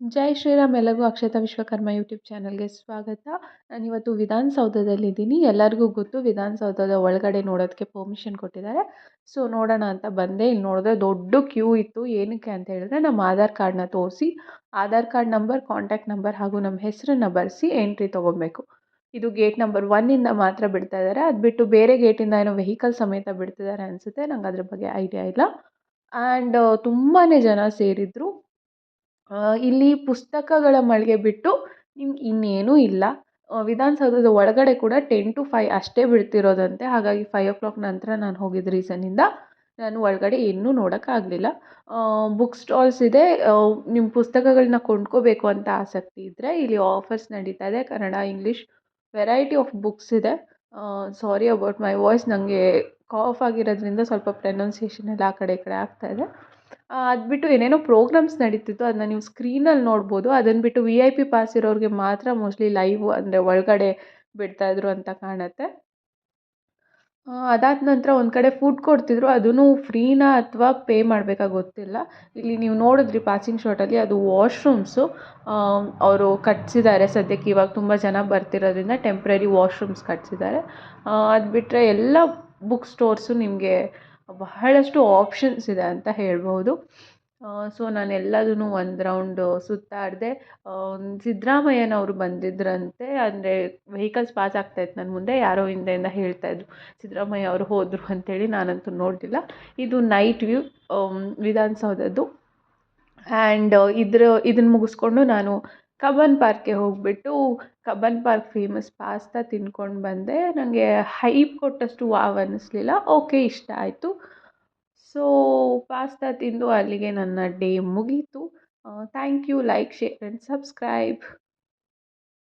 ಜೈ ಶ್ರೀರಾಮ್ ಎಲ್ಲರಿಗೂ ಅಕ್ಷತಾ ವಿಶ್ವಕರ್ಮ ಯೂಟ್ಯೂಬ್ ಚಾನಲ್ಗೆ ಸ್ವಾಗತ. ನಾನಿವತ್ತು ವಿಧಾನಸೌಧದಲ್ಲಿದ್ದೀನಿ. ಎಲ್ಲರಿಗೂ ಗೊತ್ತು ವಿಧಾನಸೌಧದ ಒಳಗಡೆ ನೋಡೋದಕ್ಕೆ ಪರ್ಮಿಷನ್ ಕೊಟ್ಟಿದ್ದಾರೆ. ಸೊ ನೋಡೋಣ ಅಂತ ಬಂದೆ. ಇಲ್ಲಿ ನೋಡಿದ್ರೆ ದೊಡ್ಡ ಕ್ಯೂ ಇತ್ತು. ಏನಕ್ಕೆ ಅಂತ ಹೇಳಿದ್ರೆ ನಮ್ಮ ಆಧಾರ್ ಕಾರ್ಡ್ನ ತೋರಿಸಿ Aadhaar card number, contact number ಹಾಗೂ ನಮ್ಮ ಹೆಸರನ್ನು ಬರೆಸಿ ಎಂಟ್ರಿ ತೊಗೊಬೇಕು. ಇದು ಗೇಟ್ ನಂಬರ್ 1ಇಂದ ಮಾತ್ರ ಬಿಡ್ತಾ ಇದ್ದಾರೆ. ಅದು ಬಿಟ್ಟು ಬೇರೆ ಗೇಟಿಂದ ಏನೋ ವೆಹಿಕಲ್ ಸಮೇತ ಬಿಡ್ತಿದ್ದಾರೆ ಅನಿಸುತ್ತೆ. ನಂಗೆ ಅದ್ರ ಬಗ್ಗೆ ಐಡಿಯಾ ಇಲ್ಲ. ಆ್ಯಂಡ್ ತುಂಬಾ ಜನ ಸೇರಿದ್ರು. ಇಲ್ಲಿ ಪುಸ್ತಕಗಳ ಮಳಿಗೆ ಬಿಟ್ಟು ನಿಮ್ಗೆ ಇನ್ನೇನೂ ಇಲ್ಲ. ವಿಧಾನಸೌಧದ ಒಳಗಡೆ ಕೂಡ 10 to 5 ಅಷ್ಟೇ ಬಿಡ್ತಿರೋದಂತೆ. ಹಾಗಾಗಿ 5 o'clock ನಂತರ ನಾನು ಹೋಗಿದ್ದ ರೀಸನ್ನಿಂದ ನಾನು ಒಳಗಡೆ ಏನೂ ನೋಡೋಕ್ಕಾಗಲಿಲ್ಲ. ಬುಕ್ ಸ್ಟಾಲ್ಸ್ ಇದೆ. ನಿಮ್ಮ ಪುಸ್ತಕಗಳನ್ನ ಕೊಂಡ್ಕೋಬೇಕು ಅಂತ ಆಸಕ್ತಿ ಇದ್ದರೆ ಇಲ್ಲಿ ಆಫರ್ಸ್ ನಡೀತಾ ಇದೆ. Kannada, English variety of books ಇದೆ. ಸಾರಿ ಅಬೌಟ್ ಮೈ ವಾಯ್ಸ್, ನನಗೆ ಕಾಫ್ ಆಗಿರೋದ್ರಿಂದ ಸ್ವಲ್ಪ ಪ್ರೊನೌನ್ಸಿಯೇಷನ್ ಎಲ್ಲ ಆ ಕಡೆ ಈ ಕಡೆ ಆಗ್ತಾಯಿದೆ. ಅದು ಬಿಟ್ಟು ಏನೇನೋ ಪ್ರೋಗ್ರಾಮ್ಸ್ ನಡೀತಿತ್ತು, ಅದನ್ನ ನೀವು ಸ್ಕ್ರೀನಲ್ಲಿ ನೋಡ್ಬೋದು. ಅದನ್ನು ಬಿಟ್ಟು VIP ಪಾಸ್ ಇರೋರಿಗೆ ಮಾತ್ರ ಮೋಸ್ಟ್ಲಿ ಲೈವ್ ಅಂದರೆ ಒಳಗಡೆ ಬಿಡ್ತಾಯಿದ್ರು ಅಂತ ಕಾಣುತ್ತೆ. ಅದಾದ ನಂತರ ಒಂದು ಕಡೆ ಫುಡ್ ಕೊಡ್ತಿದ್ರು. ಅದೂ ಫ್ರೀನಾ ಅಥವಾ ಪೇ ಮಾಡಬೇಕಾ ಗೊತ್ತಿಲ್ಲ. ಇಲ್ಲಿ ನೀವು ನೋಡಿದ್ರಿ ಪಾಸಿಂಗ್ ಶಾಟಲ್ಲಿ, ಅದು ವಾಶ್ರೂಮ್ಸು ಅವರು ಕಟ್ಸಿದ್ದಾರೆ. ಸದ್ಯಕ್ಕೆ ಇವಾಗ ತುಂಬ ಜನ ಬರ್ತಿರೋದ್ರಿಂದ ಟೆಂಪ್ರರಿ ವಾಶ್ರೂಮ್ಸ್ ಕಟ್ಸಿದ್ದಾರೆ. ಅದು ಬಿಟ್ಟರೆ ಎಲ್ಲ ಬುಕ್ ಸ್ಟೋರ್ಸು ನಿಮಗೆ ಬಹಳಷ್ಟು ಆಪ್ಷನ್ಸ್ ಇದೆ ಅಂತ ಹೇಳ್ಬೋದು. ಸೊ ನಾನು ಎಲ್ಲದೂ ಒಂದು ರೌಂಡು ಸುತ್ತಾಡಿದೆ. ಸಿದ್ದರಾಮಯ್ಯನವರು ಬಂದಿದ್ದರಂತೆ. ಅಂದರೆ ವೆಹಿಕಲ್ಸ್ ಪಾಸ್ ಆಗ್ತಾಯಿತ್ತು ನನ್ನ ಮುಂದೆ. ಯಾರೋ ಹಿಂದೆಯಿಂದ ಹೇಳ್ತಾಯಿದ್ರು ಸಿದ್ದರಾಮಯ್ಯ ಅವರು ಹೋದರು ಅಂತೇಳಿ. ನಾನಂತೂ ನೋಡಿಲ್ಲ. ಇದು ನೈಟ್ ವ್ಯೂ ವಿಧಾನಸೌಧದ್ದು. ಆ್ಯಂಡ್ ಇದನ್ನು ಮುಗಿಸ್ಕೊಂಡು ನಾನು ಕಬ್ಬನ್ ಪಾರ್ಕ್ಗೆ ಹೋಗಿಬಿಟ್ಟು ಕಬ್ಬನ್ ಪಾರ್ಕ್ ಫೇಮಸ್ ಪಾಸ್ತಾ ತಿನ್ಕೊಂಡು ಬಂದೆ. ನನಗೆ ಹೈಪ್ ಕೊಟ್ಟಷ್ಟು ವಾವ್ ಅನ್ನಿಸ್ಲಿಲ್ಲ. ಓಕೆ, ಇಷ್ಟ ಆಯಿತು. ಸೊ ಪಾಸ್ತಾ ತಿಂದು ಅಲ್ಲಿಗೆ ನನ್ನ ಡೇ ಮುಗೀತು. Thank you. Like, share and subscribe.